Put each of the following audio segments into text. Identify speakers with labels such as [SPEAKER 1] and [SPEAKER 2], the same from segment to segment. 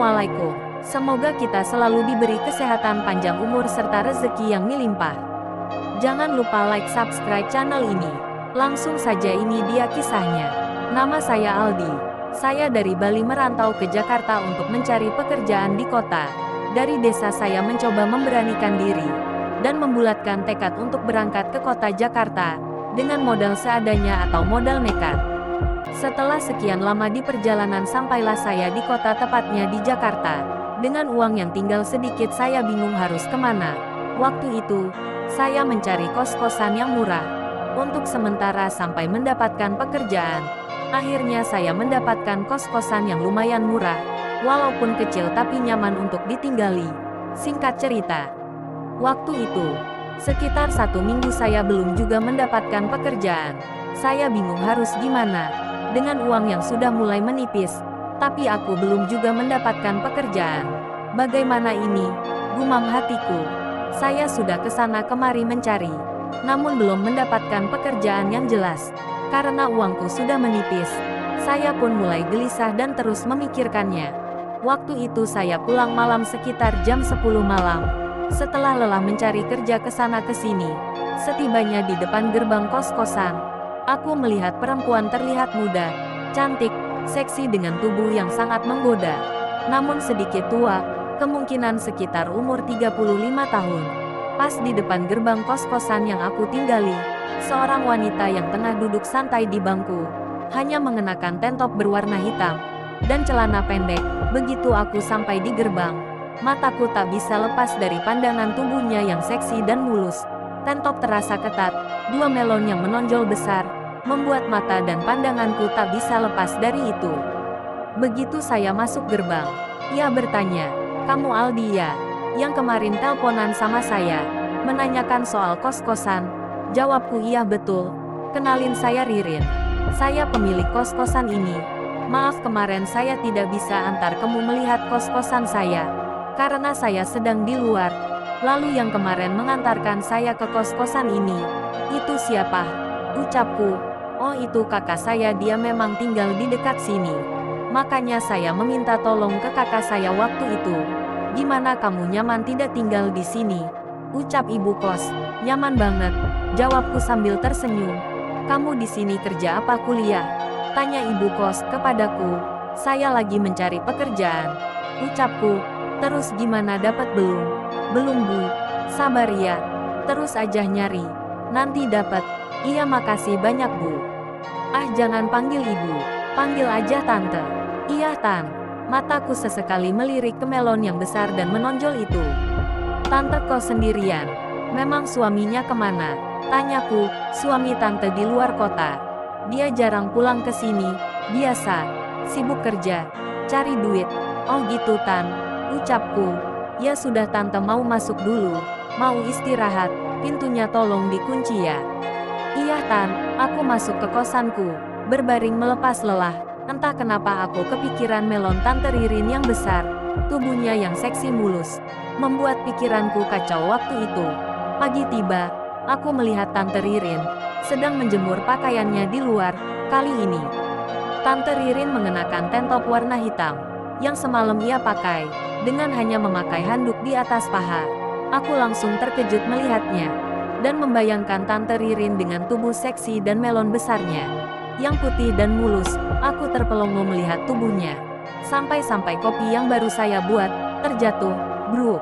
[SPEAKER 1] Assalamualaikum. Semoga kita selalu diberi kesehatan panjang umur serta rezeki yang melimpah. Jangan lupa like subscribe channel ini. Langsung saja ini dia kisahnya. Nama saya Aldi. Saya dari Bali merantau ke Jakarta untuk mencari pekerjaan di kota. Dari desa saya mencoba memberanikan diri dan membulatkan tekad untuk berangkat ke kota Jakarta dengan modal seadanya atau modal nekat. Setelah sekian lama di perjalanan sampailah saya di kota, tepatnya di Jakarta. Dengan uang yang tinggal sedikit saya bingung harus kemana. Waktu itu, saya mencari kos-kosan yang murah untuk sementara sampai mendapatkan pekerjaan. Akhirnya saya mendapatkan kos-kosan yang lumayan murah, walaupun kecil tapi nyaman untuk ditinggali. Singkat cerita, waktu itu, sekitar 1 minggu saya belum juga mendapatkan pekerjaan. Saya bingung harus gimana. Dengan uang yang sudah mulai menipis, tapi aku belum juga mendapatkan pekerjaan. Bagaimana ini? Gumam hatiku. Saya sudah kesana kemari mencari, namun belum mendapatkan pekerjaan yang jelas. Karena uangku sudah menipis, saya pun mulai gelisah dan terus memikirkannya. Waktu itu saya pulang malam sekitar jam 10 malam. Setelah lelah mencari kerja kesana kesini, setibanya di depan gerbang kos-kosan, aku melihat perempuan terlihat muda, cantik, seksi dengan tubuh yang sangat menggoda. Namun sedikit tua, kemungkinan sekitar umur 35 tahun. Pas di depan gerbang kos-kosan yang aku tinggali, seorang wanita yang tengah duduk santai di bangku, hanya mengenakan tank top berwarna hitam dan celana pendek. Begitu aku sampai di gerbang, mataku tak bisa lepas dari pandangan tubuhnya yang seksi dan mulus. Tank top terasa ketat, 2 melon yang menonjol besar, membuat mata dan pandanganku tak bisa lepas dari itu. Begitu saya masuk gerbang, ia bertanya, "Kamu Aldi ya? Yang kemarin teleponan sama saya, menanyakan soal kos-kosan?" Jawabku, "Iya betul. Kenalin, saya Ririn. Saya pemilik kos-kosan ini. Maaf kemarin saya tidak bisa antar kamu melihat kos-kosan saya, karena saya sedang di luar. Lalu yang kemarin mengantarkan saya ke kos-kosan ini, itu siapa?" Ucapku, "Oh itu kakak saya, dia memang tinggal di dekat sini. Makanya saya meminta tolong ke kakak saya waktu itu." "Gimana kamu, nyaman tidak tinggal di sini?" Ucap ibu kos. "Nyaman banget," jawabku sambil tersenyum. "Kamu di sini kerja apa, kuliah?" tanya ibu kos kepadaku. "Saya lagi mencari pekerjaan," ucapku. "Terus gimana, dapat belum?" "Belum bu, sabar ya, terus aja nyari, nanti dapat." "Iya makasih banyak bu." "Ah jangan panggil ibu, panggil aja tante." "Iya tan." Mataku sesekali melirik ke melon yang besar dan menonjol itu. "Tante kok sendirian? Memang suaminya kemana?" tanyaku. "Suami tante di luar kota. Dia jarang pulang ke sini, biasa sibuk kerja, cari duit." "Oh gitu tan," ucapku. "Ya sudah tante mau masuk dulu, mau istirahat, pintunya tolong dikunci ya." "Iya tan." Aku masuk ke kosanku, berbaring melepas lelah. Entah kenapa aku kepikiran melon tante Ririn yang besar, tubuhnya yang seksi mulus, membuat pikiranku kacau waktu itu. Pagi tiba, aku melihat tante Ririn sedang menjemur pakaiannya di luar. Kali ini, tante Ririn mengenakan tank top warna hitam yang semalam ia pakai, dengan hanya memakai handuk di atas paha. Aku langsung terkejut melihatnya, dan membayangkan tante Ririn dengan tubuh seksi dan melon besarnya yang putih dan mulus. Aku terpelongo melihat tubuhnya, sampai-sampai kopi yang baru saya buat terjatuh. Bruk.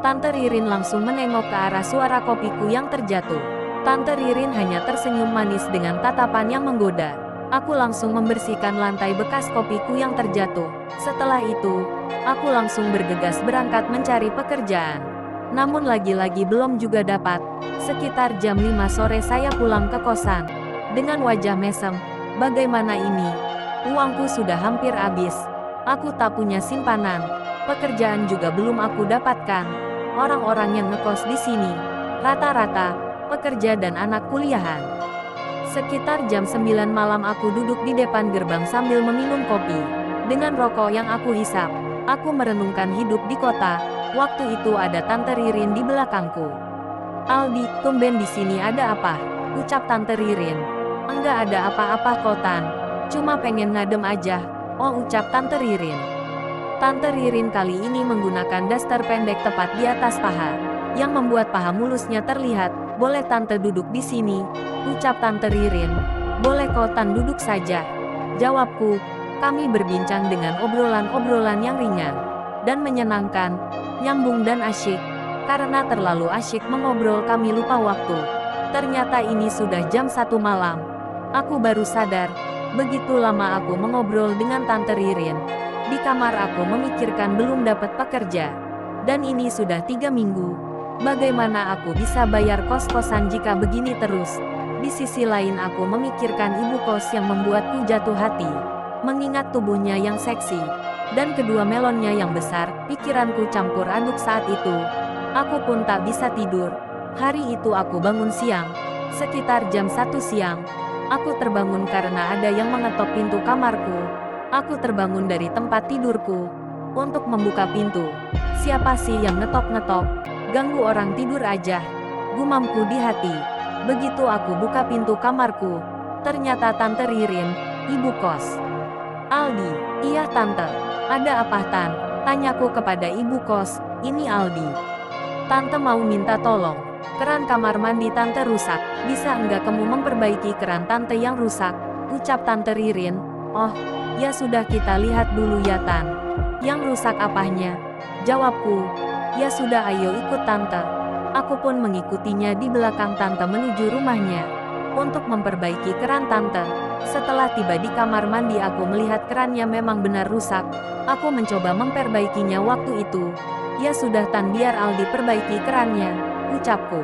[SPEAKER 1] Tante Ririn langsung menengok ke arah suara kopiku yang terjatuh. Tante Ririn hanya tersenyum manis dengan tatapan yang menggoda. Aku langsung membersihkan lantai bekas kopiku yang terjatuh. Setelah itu, aku langsung bergegas berangkat mencari pekerjaan. Namun lagi-lagi belum juga dapat. Sekitar jam 5 sore saya pulang ke kosan dengan wajah mesem. Bagaimana ini? Uangku sudah hampir habis. Aku tak punya simpanan. Pekerjaan juga belum aku dapatkan. Orang-orang yang ngekos di sini rata-rata pekerja dan anak kuliahan. Sekitar jam 9 malam aku duduk di depan gerbang sambil meminum kopi. Dengan rokok yang aku hisap, aku merenungkan hidup di kota. Waktu itu ada tante Ririn di belakangku. "Aldi, tumben di sini, ada apa?" ucap tante Ririn. "Enggak ada apa-apa kok tan, cuma pengen ngadem aja." "Oh," ucap tante Ririn. Tante Ririn kali ini menggunakan daster pendek tepat di atas paha, yang membuat paha mulusnya terlihat. Boleh Tante duduk di sini, ucap Tante Ririn. Boleh kok Tan duduk saja, jawabku. Kami berbincang dengan obrolan-obrolan yang ringan dan menyenangkan, nyambung dan asyik. Karena terlalu asyik mengobrol kami lupa waktu. Ternyata ini sudah jam 1 malam. Aku baru sadar, begitu lama aku mengobrol dengan Tante Ririn. Di kamar aku memikirkan belum dapat pekerja. Dan ini sudah 3 minggu. Bagaimana aku bisa bayar kos-kosan jika begini terus? Di sisi lain aku memikirkan ibu kos yang membuatku jatuh hati. Mengingat tubuhnya yang seksi, dan kedua melonnya yang besar, pikiranku campur aduk saat itu. Aku pun tak bisa tidur. Hari itu aku bangun siang, sekitar jam 1 siang. Aku terbangun karena ada yang mengetok pintu kamarku. Aku terbangun dari tempat tidurku untuk membuka pintu. Siapa sih yang ngetok-ngetok? Ganggu orang tidur aja, gumamku di hati. Begitu aku buka pintu kamarku, ternyata Tante Ririn, ibu kos. Aldi, iya Tante. Ada apa Tan? Tanyaku kepada ibu kos. Ini Aldi. Tante mau minta tolong. Keran kamar mandi Tante rusak. Bisa enggak kamu memperbaiki keran Tante yang rusak? Ucap Tante Ririn. Oh, ya sudah kita lihat dulu ya Tan. Yang rusak apanya? Jawabku. Ya sudah ayo ikut Tante. Aku pun mengikutinya di belakang Tante menuju rumahnya untuk memperbaiki keran Tante. Setelah tiba di kamar mandi aku melihat kerannya memang benar rusak. Aku mencoba memperbaikinya waktu itu. Ya sudah Tan biar Aldi perbaiki kerannya, ucapku.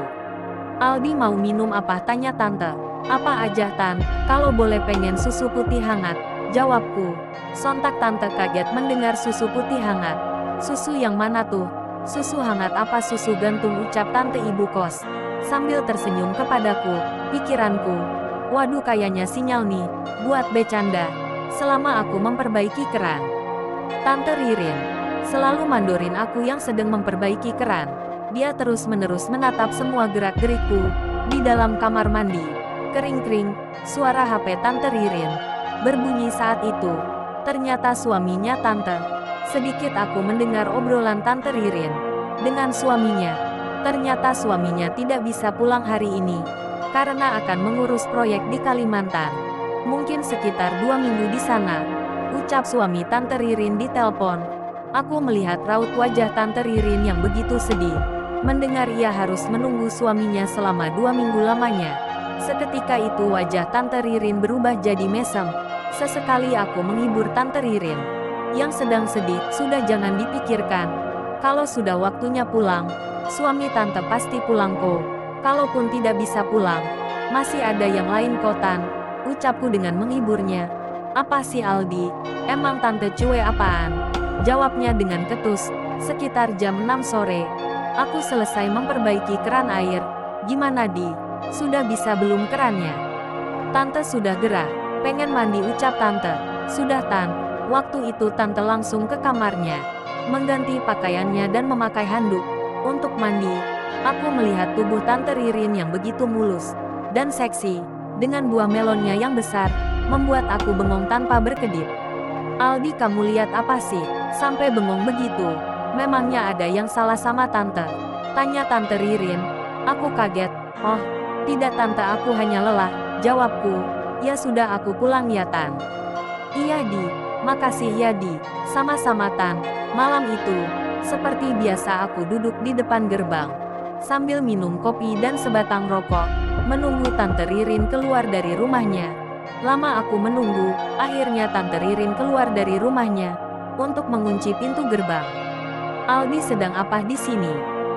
[SPEAKER 1] Aldi mau minum apa? Tanya Tante. Apa aja Tan, kalau boleh pengen susu putih hangat, jawabku. Sontak Tante kaget mendengar susu putih hangat. Susu yang mana tuh? Susu hangat apa susu gantung, ucap Tante ibu kos sambil tersenyum kepadaku. Pikiranku, waduh kayaknya sinyal nih buat bercanda selama aku memperbaiki keran. Tante Ririn selalu mandorin aku yang sedang memperbaiki keran. Dia terus-menerus menatap semua gerak-gerikku di dalam kamar mandi. Kering-kering, suara HP Tante Ririn berbunyi saat itu. Ternyata suaminya Tante. Sedikit aku mendengar obrolan Tante Ririn dengan suaminya. Ternyata suaminya tidak bisa pulang hari ini karena akan mengurus proyek di Kalimantan. Mungkin sekitar 2 minggu di sana, ucap suami Tante Ririn di telepon. Aku melihat raut wajah Tante Ririn yang begitu sedih. Mendengar ia harus menunggu suaminya selama 2 minggu lamanya. Seketika itu wajah Tante Ririn berubah jadi mesem. Sesekali aku menghibur Tante Ririn yang sedang sedih. Sudah jangan dipikirkan. Kalau sudah waktunya pulang, suami Tante pasti pulang kok. Kalaupun tidak bisa pulang, masih ada yang lain kok Tan, ucapku dengan menghiburnya. Apa sih Aldi? Emang Tante cuek apaan? Jawabnya dengan ketus. Sekitar jam 6 sore, aku selesai memperbaiki keran air. Gimana Di? Sudah bisa belum kerannya? Tante sudah gerah, pengen mandi, ucap Tante. Sudah Tan. Waktu itu Tante langsung ke kamarnya, mengganti pakaiannya dan memakai handuk untuk mandi. Aku melihat tubuh Tante Ririn yang begitu mulus dan seksi, dengan buah melonnya yang besar, membuat aku bengong tanpa berkedip. Aldi, kamu lihat apa sih? Sampai bengong begitu. Memangnya ada yang salah sama Tante? Tanya Tante Ririn. Aku kaget. Oh, tidak Tante, aku hanya lelah, jawabku. Ya sudah aku pulang ya Tan. Iya Di, makasih ya Di. Sama-sama Tan. Malam itu, seperti biasa aku duduk di depan gerbang, sambil minum kopi dan sebatang rokok, menunggu Tante Ririn keluar dari rumahnya. Lama aku menunggu, akhirnya Tante Ririn keluar dari rumahnya untuk mengunci pintu gerbang. Aldi, sedang apa di sini?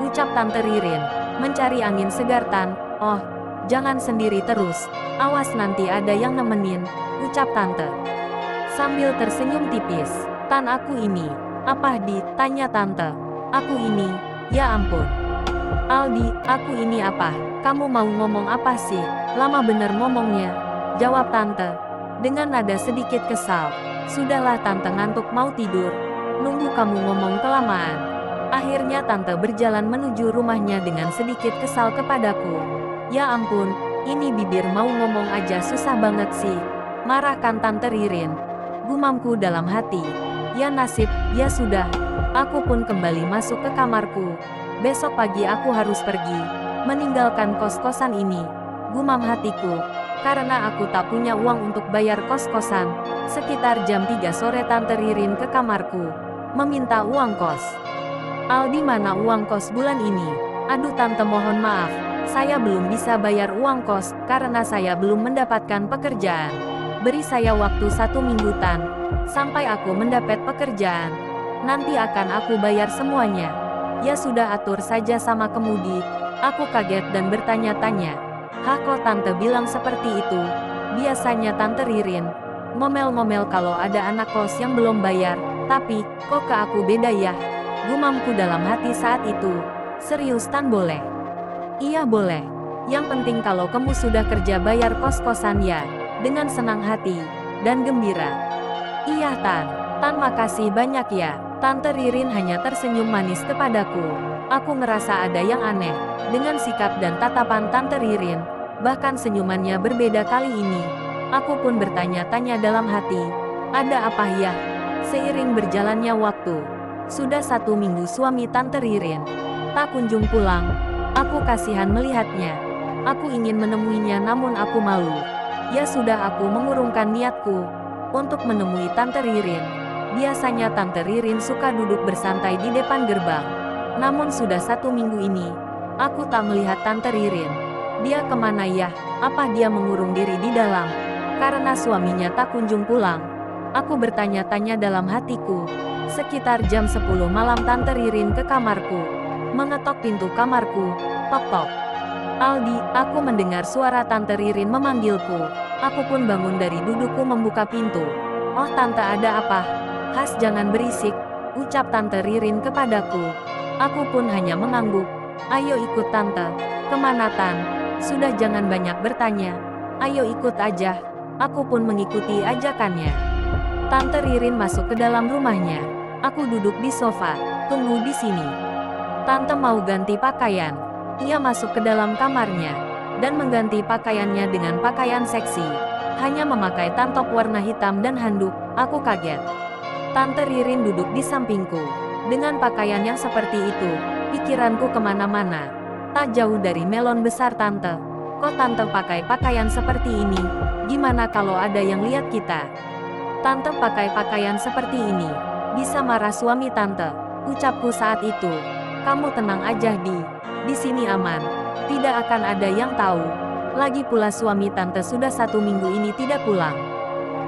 [SPEAKER 1] Ucap Tante Ririn. Mencari angin segar Tan. Oh, jangan sendiri terus. Awas nanti ada yang nemenin, ucap Tante sambil tersenyum tipis. Tan, aku ini. Apa Di? Tanya Tante. Aku ini. Ya ampun. Aldi, aku ini apa? Kamu mau ngomong apa sih? Lama bener ngomongnya, jawab Tante dengan nada sedikit kesal. Sudahlah Tante, ngantuk mau tidur. Nunggu kamu ngomong kelamaan. Akhirnya Tante berjalan menuju rumahnya dengan sedikit kesal kepadaku. Ya ampun, ini bibir mau ngomong aja susah banget sih. Marahkan Tante Ririn, gumamku dalam hati. Ya nasib, ya sudah. Aku pun kembali masuk ke kamarku. Besok pagi aku harus pergi, meninggalkan kos-kosan ini. Gumam hatiku, karena aku tak punya uang untuk bayar kos-kosan. Sekitar jam 3 sore Tante Ririn ke kamarku, meminta uang kos. Aldi, mana uang kos bulan ini? Aduh Tante, mohon maaf, saya belum bisa bayar uang kos, karena saya belum mendapatkan pekerjaan. Beri saya waktu 1 minggu Tan, sampai aku mendapat pekerjaan. Nanti akan aku bayar semuanya. Ya sudah, atur saja sama kemudi. Aku kaget dan bertanya-tanya. Hah, kok Tante bilang seperti itu? Biasanya Tante Ririn ngomel-ngomel kalau ada anak kos yang belum bayar, tapi kok ke aku beda ya? Gumamku dalam hati saat itu. Serius Tan, boleh? Iya boleh. Yang penting kalau kamu sudah kerja bayar kos-kosan ya. Dengan senang hati dan gembira. Iya Tan. Tan, makasih banyak ya. Tante Ririn hanya tersenyum manis kepadaku. Aku ngerasa ada yang aneh dengan sikap dan tatapan Tante Ririn. Bahkan senyumannya berbeda kali ini. Aku pun bertanya-tanya dalam hati. Ada apa ya? Seiring berjalannya waktu, sudah 1 minggu suami Tante Ririn tak kunjung pulang. Aku kasihan melihatnya. Aku ingin menemuinya namun aku malu. Ya sudah, aku mengurungkan niatku untuk menemui Tante Ririn. Biasanya Tante Ririn suka duduk bersantai di depan gerbang. Namun sudah 1 minggu ini, aku tak melihat Tante Ririn. Dia kemana ya? Apa dia mengurung diri di dalam? Karena suaminya tak kunjung pulang. Aku bertanya-tanya dalam hatiku. Sekitar jam 10 malam Tante Ririn ke kamarku, mengetok pintu kamarku. Tok-tok. Aldi, aku mendengar suara Tante Ririn memanggilku. Aku pun bangun dari dudukku membuka pintu. Oh Tante, ada apa? Has, jangan berisik, ucap Tante Ririn kepadaku. Aku pun hanya mengangguk. Ayo ikut Tante. Kemana Tan? Sudah, jangan banyak bertanya. Ayo ikut aja. Aku pun mengikuti ajakannya. Tante Ririn masuk ke dalam rumahnya. Aku duduk di sofa. Tunggu di sini. Tante mau ganti pakaian. Ia masuk ke dalam kamarnya dan mengganti pakaiannya dengan pakaian seksi. Hanya memakai tank top warna hitam dan handuk. Aku kaget. Tante Ririn duduk di sampingku. Dengan pakaian yang seperti itu, pikiranku kemana-mana. Tak jauh dari melon besar Tante. Kok Tante pakai pakaian seperti ini? Gimana kalau ada yang lihat kita? Tante pakai pakaian seperti ini, bisa marah suami Tante, ucapku saat itu. Kamu tenang aja di sini aman. Tidak akan ada yang tahu. Lagi pula suami Tante sudah 1 minggu ini tidak pulang.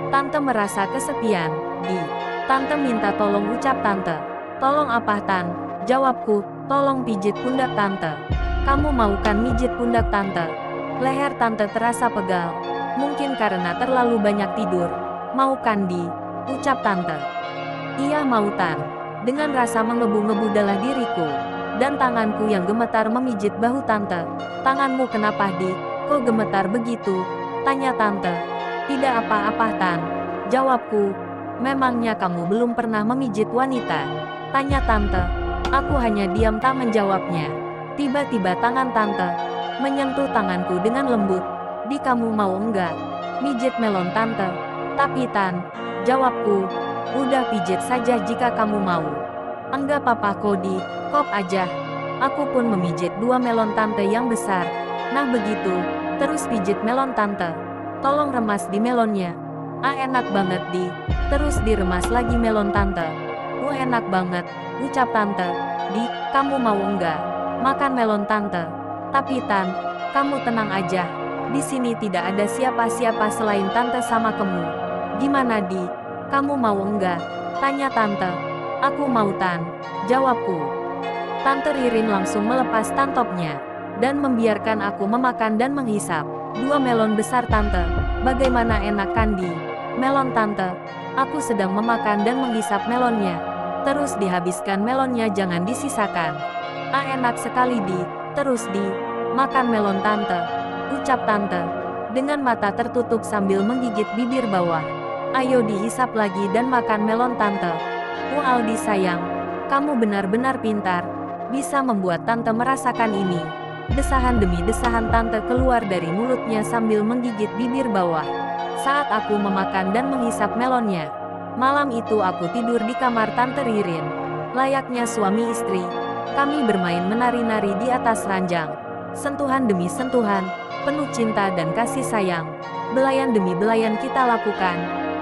[SPEAKER 1] Tante merasa kesepian. Tante minta tolong, ucap Tante. Tolong apa Tan? Jawabku, tolong pijit pundak Tante. Kamu mau kan mijit pundak Tante? Leher Tante terasa pegal. Mungkin karena terlalu banyak tidur. Mau kan ucap Tante. Iya mau Tan. Dengan rasa mengebu-ngebu dalam diriku. Dan tanganku yang gemetar memijit bahu Tante. Tanganmu kenapa kok gemetar begitu? Tanya Tante. Tidak apa-apa Tan. Jawabku. Memangnya kamu belum pernah memijit wanita? Tanya Tante. Aku hanya diam tak menjawabnya. Tiba-tiba tangan Tante menyentuh tanganku dengan lembut. Kamu mau enggak mijit melon Tante? Tapi Tan, jawabku, udah pijit saja jika kamu mau. Enggak apa-apa kok kop aja. Aku pun memijit 2 melon Tante yang besar. Nah begitu, terus pijit melon Tante. Tolong remas di melonnya. Ah, enak banget terus diremas lagi melon Tante. Enak banget, ucap Tante. Kamu mau enggak makan melon Tante? Tapi Tan, kamu tenang aja. Di sini tidak ada siapa-siapa selain Tante sama kamu. Gimana kamu mau enggak? Tanya Tante. Aku mau Tan, jawabku. Tante Ririn langsung melepas tantopnya dan membiarkan aku memakan dan menghisap 2 melon besar Tante. Bagaimana enak kan melon Tante? Aku sedang memakan dan menghisap melonnya. Terus dihabiskan melonnya, jangan disisakan. Ah, enak sekali terus makan melon Tante, ucap Tante dengan mata tertutup sambil menggigit bibir bawah. Ayo dihisap lagi dan makan melon Tante. Aldi sayang, kamu benar-benar pintar. Bisa membuat Tante merasakan ini. Desahan demi desahan Tante keluar dari mulutnya sambil menggigit bibir bawah. Saat aku memakan dan menghisap melonnya, Malam itu aku tidur di kamar Tante Ririn. Layaknya suami istri, kami bermain menari-nari di atas ranjang. Sentuhan demi sentuhan, penuh cinta dan kasih sayang. Belayan demi belayan kita lakukan.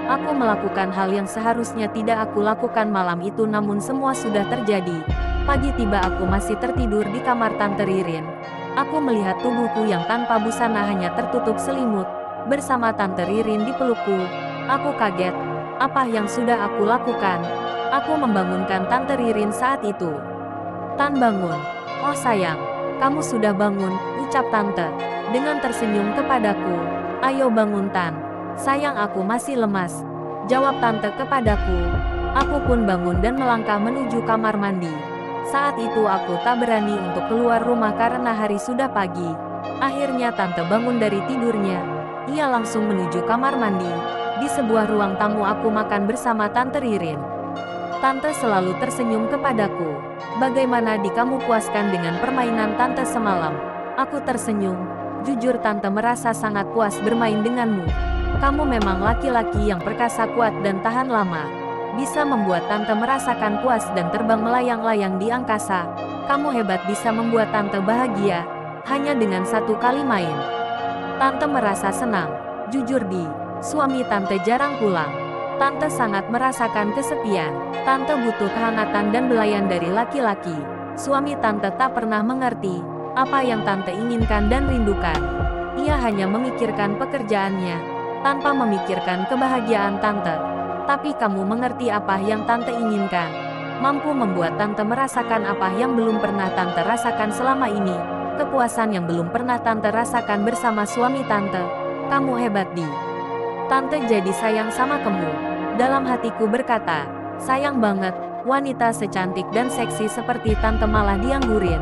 [SPEAKER 1] Aku melakukan hal yang seharusnya tidak aku lakukan malam itu, namun semua sudah terjadi. Pagi tiba aku masih tertidur di kamar Tante Ririn. Aku melihat tubuhku yang tanpa busana hanya tertutup selimut, bersama Tante Ririn di pelukku. Aku kaget. Apa yang sudah aku lakukan? Aku membangunkan Tante Ririn saat itu. Tan, bangun. Oh sayang, kamu sudah bangun, ucap Tante, dengan tersenyum kepadaku. Ayo bangun Tan. Sayang, aku masih lemas, jawab Tante kepadaku. Aku pun bangun dan melangkah menuju kamar mandi. Saat itu aku tak berani untuk keluar rumah karena hari sudah pagi. Akhirnya Tante bangun dari tidurnya. Ia langsung menuju kamar mandi. Di sebuah ruang tamu aku makan bersama Tante Ririn. Tante selalu tersenyum kepadaku. Bagaimana di kamu, puaskan dengan permainan Tante semalam? Aku tersenyum. Jujur Tante merasa sangat puas bermain denganmu. Kamu memang laki-laki yang perkasa, kuat dan tahan lama. Bisa membuat Tante merasakan puas dan terbang melayang-layang di angkasa. Kamu hebat, bisa membuat Tante bahagia. Hanya dengan satu kali main, Tante merasa senang. Jujur suami Tante jarang pulang. Tante sangat merasakan kesepian. Tante butuh kehangatan dan belayan dari laki-laki. Suami Tante tak pernah mengerti apa yang Tante inginkan dan rindukan. Ia hanya memikirkan pekerjaannya, tanpa memikirkan kebahagiaan Tante. Tapi kamu mengerti apa yang Tante inginkan. Mampu membuat Tante merasakan apa yang belum pernah Tante rasakan selama ini. Kepuasan yang belum pernah Tante rasakan bersama suami Tante. Kamu hebat Tante jadi sayang sama kamu. Dalam hatiku berkata, sayang banget, wanita secantik dan seksi seperti Tante malah dianggurin.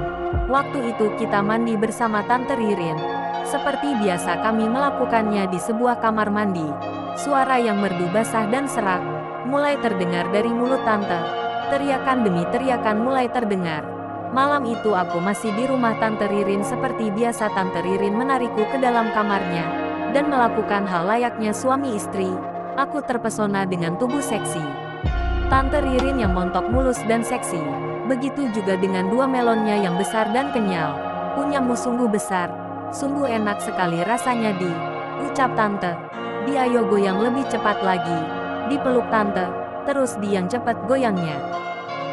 [SPEAKER 1] Waktu itu kita mandi bersama Tante Ririn. Seperti biasa kami melakukannya di sebuah kamar mandi. Suara yang merdu, basah dan serak mulai terdengar dari mulut Tante. Teriakan demi teriakan mulai terdengar. Malam itu aku masih di rumah Tante Ririn. Seperti biasa Tante Ririn menarikku ke dalam kamarnya dan melakukan hal layaknya suami istri. Aku terpesona dengan tubuh seksi Tante Ririn yang montok mulus dan seksi. Begitu juga dengan dua melonnya yang besar dan kenyal. Punyamu sungguh besar, sungguh enak sekali rasanya ucap Tante. Ayo goyang lebih cepat lagi, dipeluk Tante, terus yang cepat goyangnya.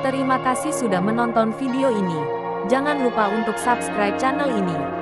[SPEAKER 1] Terima kasih sudah menonton video ini. Jangan lupa untuk subscribe channel ini.